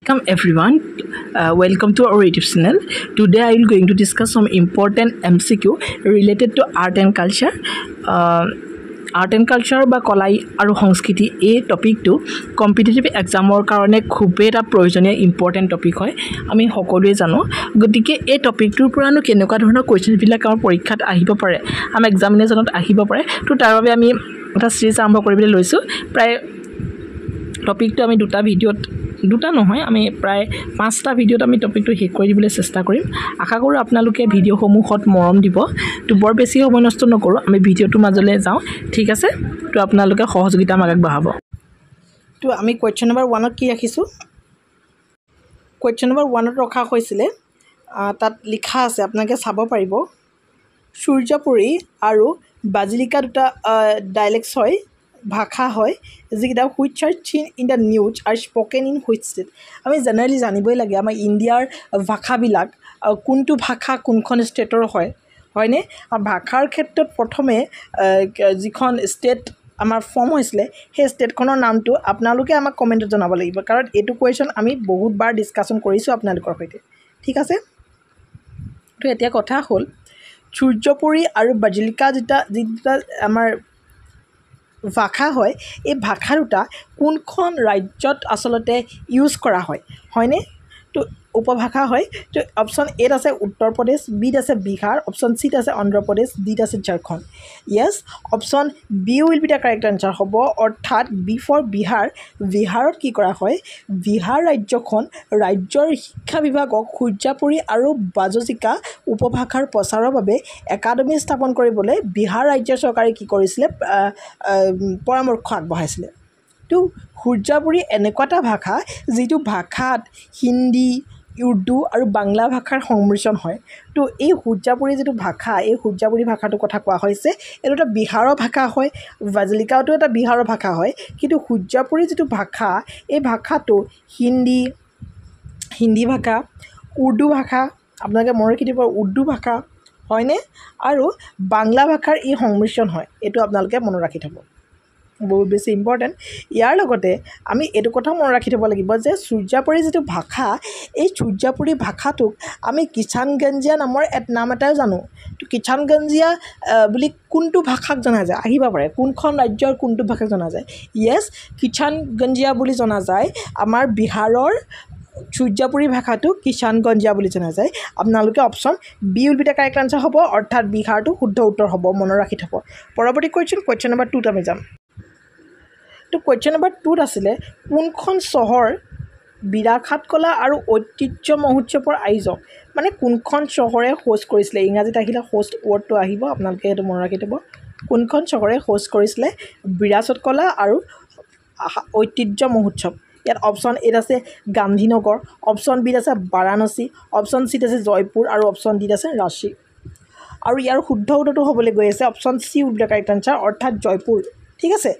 Welcome everyone. Welcome to our YouTube channel. Today I will going to discuss some important MCQ related to art and culture. Art and culture বা কলাই আৰু সংস্কৃতি এই টপিকটো competitive এক্সামৰ কাৰণে খুবেই এটা প্ৰয়োজনীয় ইম্পৰ্টেণ্ট টপিক হয় আমি সকলোৱে জানো গতিকে এই টপিকটোৰ পৰানো কেনেকুৱা ধৰণৰ কুৱেশ্যনবিলাক আমাৰ পৰীক্ষাত আহিব পাৰে আমাৰ এক্সামিনেশ্যনত আহিব পাৰে তো তাৰ বাবে আমি এটা সিৰিজ আৰম্ভ কৰিবলৈ লৈছোঁ প্ৰায় টপিকটো আমি দুটা নহয় আমি প্ৰায় 5টা ভিডিঅ'ত আমি টপিকটো শেষ কৰি দিবলৈ চেষ্টা কৰিম আশা কৰোঁ আপোনালোকে ভিডিঅ'সমূহত মৰম দিব তো বৰ বেছি সময় নষ্ট নকৰোঁ আমি ভিডিঅ'টোৰ মাজলৈ যাওঁ ঠিক আছে তো আপোনালোকে সহযোগিতা আমাক আগবঢ়াব তো আমি কুৱেশ্যন নম্বৰ 1ত কি ৰাখিছোঁ কুৱেশ্যন নম্বৰ 1ত ৰখা হৈছিলে তাত লিখা আছে আপোনালোকে চাব পাৰিব সূৰ্যপুৰী আৰু বাজিলিকা দুটা ডাইলেক্টছ হয় ভাষা হয় যিকেইটা হুইচ আৰ চিন in the news R spoken in which state আমি জেনেৰেলি জানিবই লাগে আমাৰ ইণ্ডিয়াৰ ভাষাবিলাক কোনটো ভাষা কোনখন ষ্টেটৰ হয়নে আৰু ভাষাৰ ক্ষেত্ৰত প্ৰথমে যিখন ষ্টেট আমাৰ ফৰ্ম হৈছিলে সেই ষ্টেটখনৰ নামটো আপোনালোকে আমাক কমেণ্টত জনাব লাগিব কাৰণ এইটো কুৱেশ্যন আমি বহুতবাৰ ডিছকাশ্যন কৰিছোঁ আপোনালোকৰ সৈতে ঠিক আছে তো এতিয়া কথা হ'ল সূৰ্যপুৰী আৰু বাজিলিকা যিটা আমাৰ ভাষা হয় এই ভাষা দুটা কোনখন ৰাজ্যত আচলতে ইউজ কৰা হয়নে তো উপভাষা হয় তো অপশ্যন এত আছে উত্তৰ প্ৰদেশ বিত আছে বিহাৰ অপশ্যন চিত আছে অন্ধ্ৰ প্ৰদেশ ডিত আছে ঝাৰখণ্ড য়েছ option B will be the correct answer হ'ব অৰ্থাৎ বি ফৰ বিহাৰত কি কৰা হয় বিহাৰ ৰাজ্যৰ শিক্ষা বিভাগক সূৰ্যপুৰী আৰু বাজিলিকা উপভাষাৰ প্ৰচাৰৰ বাবে একাডেমি স্থাপন কৰিবলৈ বিহাৰ ৰাজ্য চৰকাৰে কি কৰিছিলে পৰামৰ্শ আগবঢ়াইছিলে তো সূৰ্যপুৰী এনেকুৱা এটা ভাষা যিটো ভাষাত হিন্দী উৰ্দু আৰু বাংলা ভাষাৰ সংমিশ্ৰণ হয় তো এই সূৰ্যপুৰী যিটো ভাষা এই সূৰ্যপুৰী ভাষাটোৰ কথা কোৱা হৈছে এইটো এটা বিহাৰৰ ভাষা হয় বাজিলিকাটো এটা বিহাৰৰ ভাষা হয় কিন্তু সূৰ্যপুৰী যিটো ভাষা এই ভাষাটো হিন্দী ভাষা উৰ্দু ভাষা আপোনালোকে মনত ৰাখি দিব উৰ্দু ভাষা হয়নে আৰু বাংলা ভাষাৰ এই সংমিশ্ৰণ হয় এইটো আপোনালোকে মনত ৰাখি থ'ব বহুত বেছি ইম্পৰ্টেণ্ট ইয়াৰ লগতে আমি এইটো কথা মনত ৰাখি থ'ব লাগিব যে সূৰ্যপুৰী যিটো ভাষা এই সূৰ্যপুৰী ভাষাটোক আমি কিষাণগঞ্জিয়া নামৰ নাম এটাও জানো তো কিষাণগঞ্জিয়া বুলি কোনটো ভাষাক জনা যায় আহিব পাৰে কোনখন ৰাজ্যৰ কোনটো ভাষাক জনা যায় য়েছ কিষাণগঞ্জিয়া বুলি জনা যায় আমাৰ বিহাৰৰ সূৰ্যপুৰী ভাষাটো কিষাণগঞ্জিয়া বুলি জনা যায় আপোনালোকে option B will be the correct answer হ'ব অৰ্থাৎ বিহাৰটো শুদ্ধ উত্তৰ হ'ব মনত ৰাখি থ'ব পৰৱৰ্তী কুৱেশ্যন নম্বৰ 2ত আমি যাম তো কুৱেশ্যন নম্বৰ 2ত আছিলে কোনখন চহৰ বিৰাখাত কলা আৰু ঐতিহ্য মহোৎসৱৰ আয়োজক মানে কোনখন চহৰে হোষ্ট কৰিছিলে ইংৰাজীত আহিলে হোষ্ট ৱৰ্ডটো আহিব আপোনালোকে সেইটো মনত ৰাখি থ'ব কোনখন চহৰে হোষ্ট কৰিছিলে বিৰাসত কলা আৰু ঐতিহ্য মহোৎসৱ ইয়াত অপশ্যন এত আছে গান্ধীনগৰ অপশ্যন বিত আছে বাৰাণসী অপশ্যন চিত আছে জয়পুৰ আৰু অপশ্যন ডিত আছে ৰাঁচী আৰু ইয়াৰ শুদ্ধ উত্তৰটো হ'বলৈ গৈ আছে option C will be the correct answer অৰ্থাৎ জয়পুৰ ঠিক আছে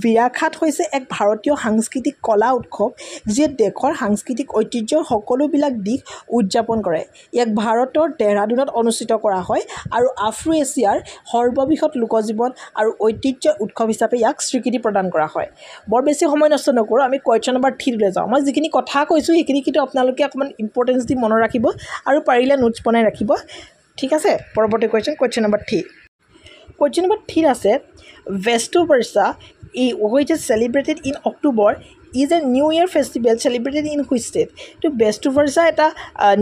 বিৰাখাত হৈছে এক ভাৰতীয় সাংস্কৃতিক কলা উৎসৱ যিয়ে দেশৰ সাংস্কৃতিক ঐতিহ্যৰ সকলোবিলাক দিশ উদযাপন কৰে ইয়াক ভাৰতৰ দেহৰাদুনত অনুষ্ঠিত কৰা হয় আৰু আফ্ৰ এছিয়াৰ সৰ্ববৃহৎ লোকজীৱন আৰু ঐতিহ্য উৎসৱ হিচাপে ইয়াক স্বীকৃতি প্ৰদান কৰা হয় বৰ বেছি সময় নষ্ট নকৰোঁ আমি কুৱেশ্যন নম্বৰ 3লৈ যাওঁ মই যিখিনি কথা কৈছোঁ সেইখিনি কিন্তু আপোনালোকে অকণমান ইম্পৰ্টেঞ্চ দি মনত ৰাখিব আৰু পাৰিলে নোটছ বনাই ৰাখিব ঠিক আছে পৰৱৰ্তী কুৱেশ্যন নম্বৰ 3 কুৱেশ্যন নম্বৰ 3 আছে Vestu Varsa, which is celebrated in October, is a New Year festival celebrated in which state? তো Vestu Varsa এটা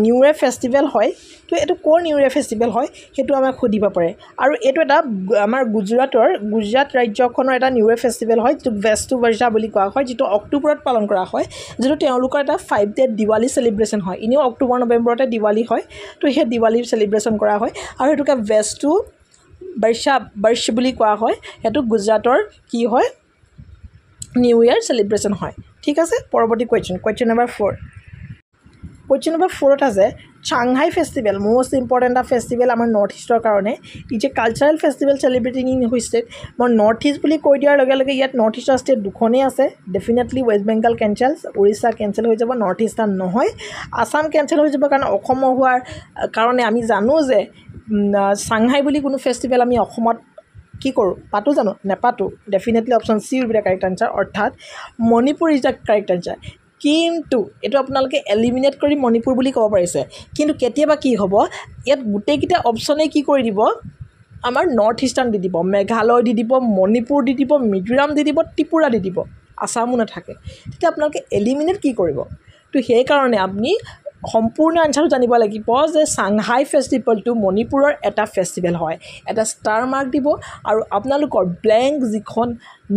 নিউ ইয়াৰ ফেষ্টিভেল হয় তো এইটো ক'ৰ নিউ ইয়াৰ ফেষ্টিভেল হয় সেইটো আমাক সুধিব পাৰে আৰু এইটো এটা আমাৰ গুজৰাট ৰাজ্যখনৰ এটা নিউ ইয়াৰ ফেষ্টিভেল হয় যিটো Vestu Varsa বুলি কোৱা হয় যিটো অক্টোবৰত পালন কৰা হয় যিটো তেওঁলোকৰ এটা 5 ডে দিৱালী চেলিব্ৰেশ্যন হয় এনেও অক্টোবৰ নৱেম্বৰতে দিৱালী হয় তো সেই দিৱালী চেলিব্ৰেশ্যন কৰা হয় আৰু সেইটোকে Vestu বৰ্ষ বুলি কোৱা হয় সেইটো গুজৰাটৰ কি হয় নিউ ইয়াৰ চেলিব্ৰেশ্যন হয় ঠিক আছে পৰৱৰ্তী কুৱেশ্যন নম্বৰ 4 কুৱেশ্যন নম্বৰ 4ত আছে চাংহাই ফেষ্টিভেল মোষ্ট ইম্পৰ্টেণ্ট এটা ফেষ্টিভেল আমাৰ নৰ্থ ইষ্টৰ কাৰণে ই যে cultural festival celebrating in which state মই নৰ্থ ইষ্ট বুলি কৈ দিয়াৰ লগে লগে ইয়াত নৰ্থ ইষ্টৰ ষ্টেট দুখনেই আছে definitely West Bengal cancel Orissa cancel হৈ যাব নৰ্থ ইষ্টাৰ্ণ নহয় আছাম কেঞ্চেল হৈ যাব কাৰণ অসমৰ হোৱাৰ কাৰণে আমি জানো যে চাংহাই বুলি কোনো ফেষ্টিভেল আমি অসমত কি কৰোঁ পাতো জানো নেপাতো definitely option C will be the correct answer অৰ্থাৎ Manipur is the correct answer কিন্তু এইটো আপোনালোকে এলিমিনেট কৰি মণিপুৰ বুলি ক'ব পাৰিছে কিন্তু কেতিয়াবা কি হ'ব ইয়াত গোটেইকেইটা অপশ্যনে কি কৰি দিব আমাৰ নৰ্থ ইষ্টাৰ্ণ দি দিব মেঘালয় দি দিব মণিপুৰ দি দিব মিজোৰাম দি দিব ত্ৰিপুৰা দি দিব আসামো নাথাকে তেতিয়া আপোনালোকে এলিমিনেট কি কৰিব তো সেইকাৰণে আপুনি সম্পূৰ্ণ আনচাৰটো জানিব লাগিব যে চাংহাই ফেষ্টিভেলটো মণিপুৰৰ এটা ফেষ্টিভেল হয় এটা ষ্টাৰ মাৰ্ক দিব আৰু আপোনালোকৰ ব্লেংক যিখন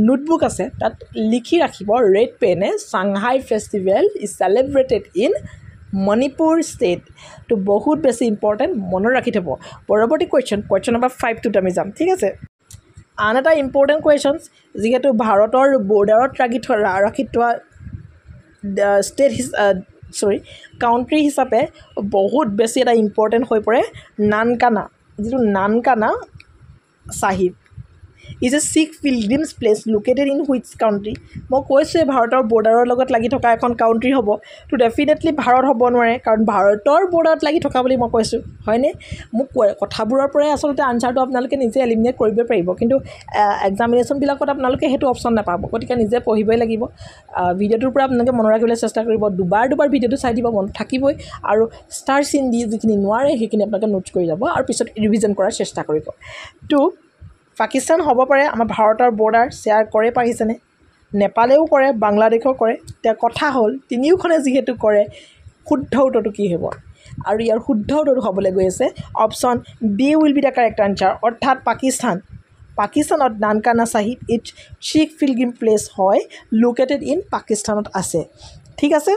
নোটবুক আছে তাত লিখি ৰাখিব ৰেড পেনে Shanghai festival is celebrated in Manipur state তো বহুত বেছি ইম্পৰ্টেণ্ট মনত ৰাখি থ'ব পৰৱৰ্তী কুৱেশ্যন নম্বৰ 5টোত আমি যাম ঠিক আছে আন এটা ইম্পৰ্টেণ্ট কুৱেশ্যনছ যিহেতু ভাৰতৰ বৰ্ডাৰত ৰাখি থোৱা ষ্টেট কাউণ্ট্ৰি হিচাপে বহুত বেছি এটা ইম্পৰ্টেণ্ট হৈ পৰে নানকানা যিটো Nankana Sahib is a Sikh pilgrims place located in which country মই কৈছোঁৱে ভাৰতৰ বৰ্ডাৰৰ লগত লাগি থকা এখন কাউণ্ট্ৰি হ'ব তো ডেফিনেটলি ভাৰত হ'ব নোৱাৰে কাৰণ ভাৰতৰ বৰ্ডাৰত লাগি থকা বুলি মই কৈছোঁ হয়নে মোক কথাবোৰৰ পৰাই আচলতে আনচাৰটো আপোনালোকে নিজে এলিমিনেট কৰিব পাৰিব কিন্তু এক্সামিনেশ্যনবিলাকত আপোনালোকে সেইটো অপশ্যন নাপাব গতিকে নিজে পঢ়িবই লাগিব ভিডিঅ'টোৰ পৰা আপোনালোকে মনত ৰাখিবলৈ চেষ্টা কৰিব দুবাৰ ভিডিঅ'টো চাই দিব মনত থাকিবই আৰু ষ্টাৰ চিন দি যিখিনি নোৱাৰে সেইখিনি আপোনালোকে নোটছ কৰি যাব আৰু পিছত ৰিভিজন কৰাৰ চেষ্টা কৰিব তো পাকিস্তান হ'ব পাৰে আমাৰ ভাৰতৰ বৰ্ডাৰ শ্বেয়াৰ কৰে পাৰিছেনে নেপালেও কৰে বাংলাদেশেও কৰে এতিয়া কথা হ'ল তিনিওখনে যিহেতু কৰে শুদ্ধ উত্তৰটো কি হ'ব আৰু ইয়াৰ শুদ্ধ উত্তৰটো হ'বলৈ গৈ আছে option B will be the correct answer অৰ্থাৎ পাকিস্তানত Nankana Sahib it Sikh pilgrim place হয় লোকেটেড ইন পাকিস্তানত আছে ঠিক আছে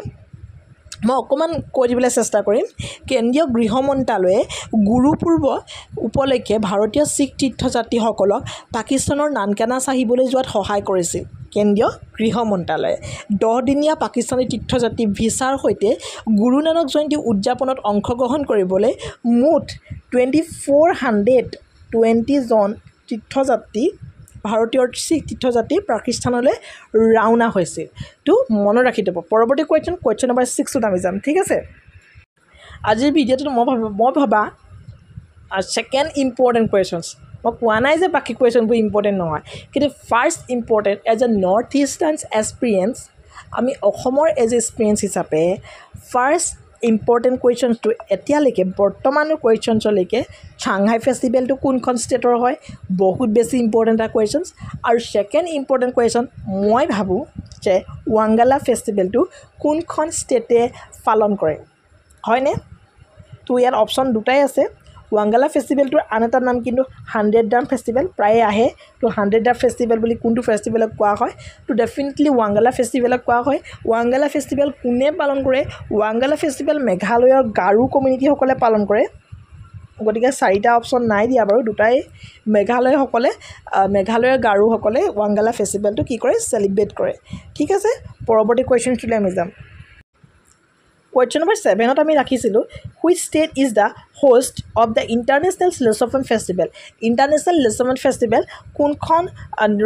মই অকণমান কৈ দিবলৈ চেষ্টা কৰিম কেন্দ্ৰীয় গৃহ মন্ত্ৰালয়ে গুৰুপূৰ্ব উপলক্ষে ভাৰতীয় শিখ তীৰ্থযাত্ৰীসকলক পাকিস্তানৰ নানকানা চাহিবলৈ যোৱাত সহায় কৰিছিল কেন্দ্ৰীয় গৃহ মন্ত্ৰালয়ে 10 দিনীয়া পাকিস্তানী তীৰ্থযাত্ৰী ভিছাৰ সৈতে গুৰু নানক জয়ন্তী উদযাপনত অংশগ্ৰহণ কৰিবলৈ মুঠ 2420 জন তীৰ্থযাত্ৰী ভাৰতীয় শিখ তীৰ্থযাত্ৰী পাকিস্তানলৈ ৰাওনা হৈছিল তো মনত ৰাখি থ'ব পৰৱৰ্তী কুৱেশ্যন নম্বৰ 6ত আমি যাম ঠিক আছে আজিৰ ভিডিঅ'টোত মই ভাবা ছেকেণ্ড ইম্পৰ্টেণ্ট কুৱেশ্যনছ মই কোৱা নাই যে বাকী কুৱেশ্যনবোৰ ইম্পৰ্টেণ্ট নহয় কিন্তু first important as a north eastern experience আমি অসমৰ এজ এ এক্সপিৰিয়েঞ্চ হিচাপে ফাৰ্ষ্ট ইম্পৰ্টেণ্ট কুৱেশ্যনছটো এতিয়ালৈকে বৰ্তমানৰ কুৱেশ্যনছলৈকে চাংহাই ফেষ্টিভেলটো কোনখন ষ্টেটৰ হয় বহুত বেছি ইম্পৰ্টেণ্ট এটা কুৱেশ্যনছ আৰু ছেকেণ্ড ইম্পৰ্টেণ্ট কুৱেশ্যন মই ভাবোঁ যে ৱাংগালা ফেষ্টিভেলটো কোনখন ষ্টেটে পালন কৰে হয়নে তো ইয়াত অপশ্যন দুটাই আছে ৱাংগালা ফেষ্টিভেলটোৰ আন এটা নাম কিন্তু 100 ডাম ফেষ্টিভেল প্ৰায়ে আহে তো 100 ডাম ফেষ্টিভেল বুলি কোনটো ফেষ্টিভেলক কোৱা হয় তো ডেফিনেটলি ৱাংগালা ফেষ্টিভেলক কোৱা হয় ৱাংগালা ফেষ্টিভেল কোনে পালন কৰে ৱাংগালা ফেষ্টিভেল মেঘালয়ৰ গাৰো কমিউনিটিসকলে পালন কৰে গতিকে 4টা অপশ্যন নাই দিয়া বাৰু দুটাই মেঘালয়ৰ গাৰোসকলে ৱাংগালা ফেষ্টিভেলটো কি কৰে চেলিব্ৰেট কৰে ঠিক আছে পৰৱৰ্তী কুৱেশ্যনটোলৈ আমি যাম কুৱেশ্যন নম্বৰ 7ত আমি ৰাখিছিলোঁ which state is the host of the international লেচমেণ্ট ফেষ্টিভেল কোনখন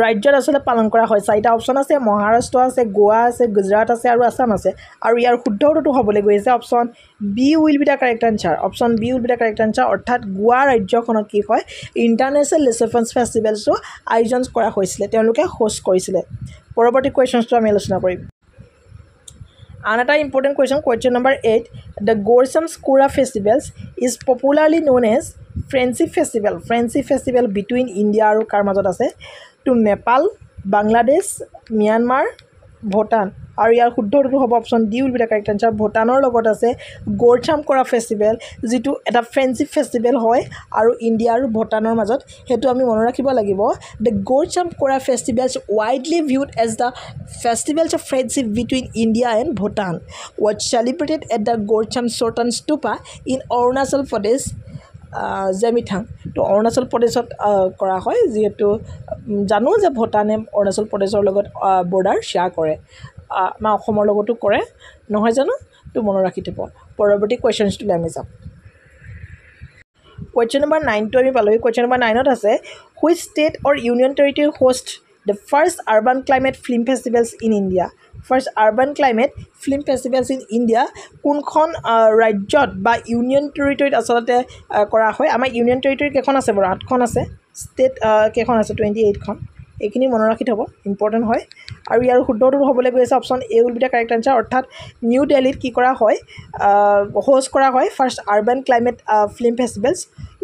ৰাজ্যত আচলতে পালন কৰা হয় 4টা অপশ্যন আছে মহাৰাষ্ট্ৰ আছে গোৱা আছে গুজৰাট আছে আৰু আছাম আছে আৰু ইয়াৰ শুদ্ধ উত্তৰটো হ'বলৈ গৈ আছে option B will be the correct answer অৰ্থাৎ গোৱা ৰাজ্যখনত কি হয় ইণ্টাৰনেশ্যনেল লেচমেণ্ট ফেষ্টিভেলছটো আয়োজন কৰা হৈছিলে তেওঁলোকে হোষ্ট কৰিছিলে পৰৱৰ্তী কুৱেশ্যনছটো আমি আলোচনা কৰিম আন এটা important question number 8 the Gorsam Kora festivals is popularly known as friendship festival between India আৰু কাৰ মাজত আছে টু নেপাল বাংলাদেশ ম্যানমাৰ ভূটান আৰু ইয়াৰ শুদ্ধ উত্তৰটো হ'ব option D will be the correct answer ভূটানৰ লগত আছে গোৰচাম কৰা ফেষ্টিভেল যিটো এটা ফ্ৰেণ্ডশ্বিপ ফেষ্টিভেল হয় আৰু ইণ্ডিয়া আৰু ভূটানৰ মাজত সেইটো আমি মনত ৰাখিব লাগিব the Gorsam Kora festivals widely viewed as the festivals of friendship between India and Bhutan was celebrated at the Gorsam Chorten stupa in Arunachal Pradesh Zemithang তো অৰুণাচল প্ৰদেশত কৰা হয় যিহেতু জানো যে ভূটানে অৰুণাচল প্ৰদেশৰ লগত বৰ্ডাৰ শ্বেয়াৰ কৰে আমাৰ অসমৰ লগতো কৰে নহয় জানো তো মনত ৰাখি থ'ব পৰৱৰ্তী কুৱেশ্যনছটোলৈ আমি যাম কুৱেশ্যন নম্বৰ 9টো আমি পালোঁহি কুৱেশ্যন নম্বৰ 9ত আছে which state or union territory host the first urban climate film festivals in India কোনখন ৰাজ্যত বা ইউনিয়ন টেৰিটৰীত আচলতে কৰা হয় আমাৰ ইউনিয়ন টেৰিটৰী কেইখন আছে বাৰু 8খন আছে ষ্টেট কেইখন আছে 28খন এইখিনি মনত ৰাখি থ'ব, ইম্পৰ্টেণ্ট হয়। আৰু ইয়াৰ শুদ্ধটো হ'বলৈ গৈ আছে option A will be the correct answer, অৰ্থাৎ নিউ দিল্লীত কি কৰা হয়, হোষ্ট কৰা হয় first urban climate film festivals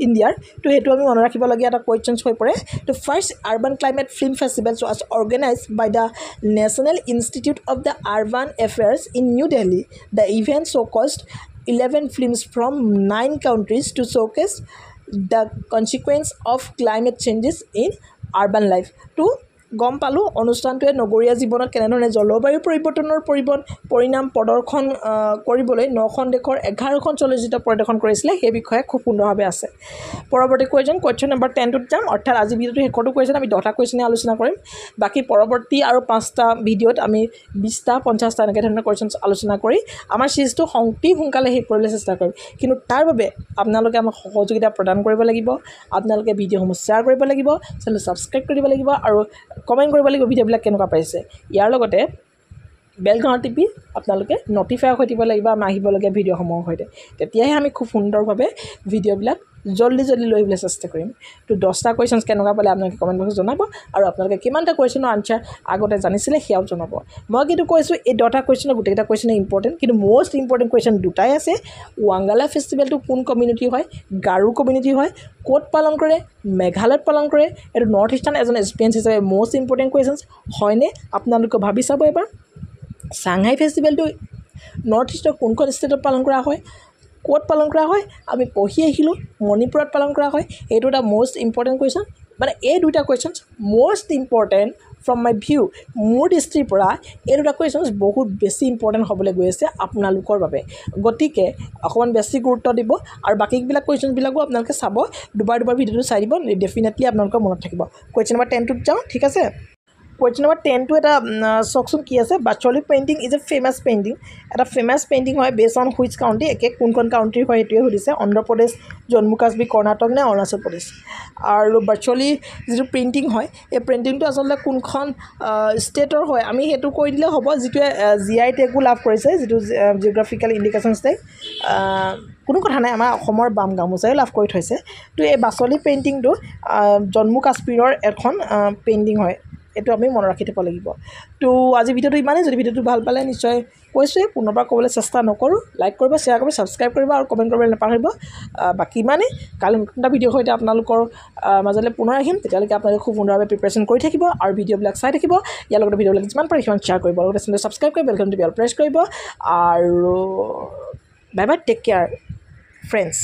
ইণ্ডিয়াৰ। তো সেইটো আমি মনত ৰাখিবলগীয়া এটা কুৱেশ্যনছ হৈ পৰে। তো first urban climate film festivals was organized by the national institute of the urban affairs in New Delhi. The event showcased 11 films from 9 countries to showcase the consequence of climate changes in urban life. To গম পালোঁ অনুষ্ঠানটোৱে নগৰীয়া জীৱনত কেনেধৰণে জলবায়ু পৰিৱৰ্তনৰ পৰিণাম প্ৰদৰ্শন কৰিবলৈ 9খন দেশৰ 11খন চলচ্চিত্ৰ প্ৰদৰ্শন কৰিছিলে, সেই বিষয়ে খুব সুন্দৰভাৱে আছে। পৰৱৰ্তী কুৱেশ্যন নম্বৰ 10টোত যাম, অৰ্থাৎ আজি ভিডিঅ'টো শেষৰটো কুৱেশ্যন আমি 10টা কুৱেশ্যনে আলোচনা কৰিম। বাকী পৰৱৰ্তী আৰু 5টা ভিডিঅ'ত আমি 20টা 50টা এনেকৈ ধৰণৰ কুৱেশ্যন আলোচনা কৰি আমাৰ চিৰিজটো সোনকালে শেষ কৰিবলৈ চেষ্টা কৰিম। কিন্তু তাৰ বাবে আপোনালোকে আমাক সহযোগিতা প্ৰদান কৰিব লাগিব, আপোনালোকে ভিডিঅ'সমূহ শ্বেয়াৰ কৰিব লাগিব, চেনেল ছাবস্ক্ৰাইব কৰিব লাগিব আৰু কমেণ্ট কৰিব লাগিব ভিডিঅ'বিলাক কেনেকুৱা পাইছে। ইয়াৰ লগতে বেলখন টিপি আপোনালোকে নটিফাই হৈ দিব লাগিব আমাৰ আহিবলগীয়া ভিডিঅ'সমূহৰ সৈতে, তেতিয়াহে আমি খুব সুন্দৰভাৱে ভিডিঅ'বিলাক জল্দি লৈ আহিবলৈ চেষ্টা কৰিম। তো 10টা কুৱেশ্যনছ কেনেকুৱা পালে আপোনালোকে কমেণ্ট বক্সত জনাব, আৰু আপোনালোকে কিমানটা কুৱেশ্যনৰ আনচাৰ আগতে জানিছিলে সেয়াও জনাব। মই কিন্তু কৈছোঁ এই 10টা কুৱেশ্যনৰ গোটেইকেইটা কুৱেশ্যনে ইম্পৰ্টেণ্ট, কিন্তু মষ্ট ইম্পৰ্টেণ্ট কুৱেশ্যন দুটাই আছে। ৱাংগালা ফেষ্টিভেলটো কোন কমিউনিটি হয়, গাৰো কমিউনিটি হয়, ক'ত পালন কৰে, মেঘালয়ত পালন কৰে। এইটো নৰ্থ ইষ্টাৰ্ণ এজন এক্সপিৰিয়েঞ্চ হিচাপে মষ্ট ইম্পৰ্টেণ্ট কুৱেশ্যনছ হয়নে আপোনালোকে ভাবি চাব এবাৰ। চাংহাই ফেষ্টিভেলটো নৰ্থ ইষ্টৰ কোনখন ষ্টেটত পালন কৰা হয়, ক'ত পালন কৰা হয়, আমি পঢ়ি আহিলোঁ মণিপুৰত পালন কৰা হয়। এইটো এটা মষ্ট ইম্পৰ্টেণ্ট কুৱেশ্যন, মানে এই দুটা questions most important from my view. মোৰ দৃষ্টিৰ পৰা এই দুটা কুৱেশ্যনছ বহুত বেছি ইম্পৰ্টেণ্ট হ'বলৈ গৈ আছে আপোনালোকৰ বাবে, গতিকে অকণমান বেছি গুৰুত্ব দিব। আৰু বাকীবিলাক কুৱেশ্যনছবিলাকো আপোনালোকে চাব, দুবাৰ ভিডিঅ'টো চাই দিব, ডেফিনেটলি আপোনালোকৰ মনত থাকিব। কুৱেশ্যন নম্বৰ 10টোত যাওঁ, ঠিক আছে। কুৱেশ্যন নম্বৰ 10টো এটা চাওকচোন কি আছে। Basohli painting is a famous painting, এটা ফেমাছ পেইণ্টিং হয় বেছ অন হুইচ কাউণ্ট্ৰি, কোনখন কাউণ্ট্ৰিৰ হয় সেইটোৱে সুধিছে, অন্ধ্ৰপ্ৰদেশ, জম্মু কাশ্মীৰ, কৰ্ণাটক নে অৰুণাচল প্ৰদেশ। আৰু বাচলি যিটো পেইণ্টিং হয় এই পেইণ্টিংটো আচলতে কোনখন ষ্টেটৰ হয় আমি সেইটো কৈ দিলে হ'ব, যিটোৱে GI টেগো লাভ কৰিছে, যিটো জিঅ'গ্ৰাফিকেল ইণ্ডিকেশ্যনছ টেগ। কোনো কথা নাই, আমাৰ অসমৰ বাম গামোচাই লাভ কৰি থৈছে। তো এই বাচলি পেইণ্টিংটো জম্মু কাশ্মীৰৰ এখন পেইণ্টিং হয়, এইটো আমি মনত ৰাখি থ'ব লাগিব। তো আজি ভিডিঅ'টো ইমানেই। যদি ভিডিঅ'টো ভাল পালে নিশ্চয় কৈছোঁৱেই, পুনৰবাৰ ক'বলৈ চেষ্টা নকৰোঁ, লাইক কৰিব, শ্বেয়াৰ কৰিব, ছাবস্ক্ৰাইব কৰিব আৰু কমেণ্ট কৰিবলৈ নাপাহৰিব। বাকী ইমানেই। কালি নতুন এটা ভিডিঅ'ৰ সৈতে আপোনালোকৰ মাজলৈ পুনৰ আহিম, তেতিয়ালৈকে আপোনালোকে খুব সুন্দৰভাৱে প্ৰিপেৰেশ্যন কৰি থাকিব আৰু ভিডিঅ'বিলাক চাই থাকিব। ইয়াৰ লগতে ভিডিঅ'বিলাক যিমান পাৰে সিমান শ্বেয়াৰ কৰিব, লগতে চেনেল ছাবস্ক্ৰাইব কৰি বেলখন টিপি অল প্ৰেছ কৰিব। আৰু bye bye, take care friends.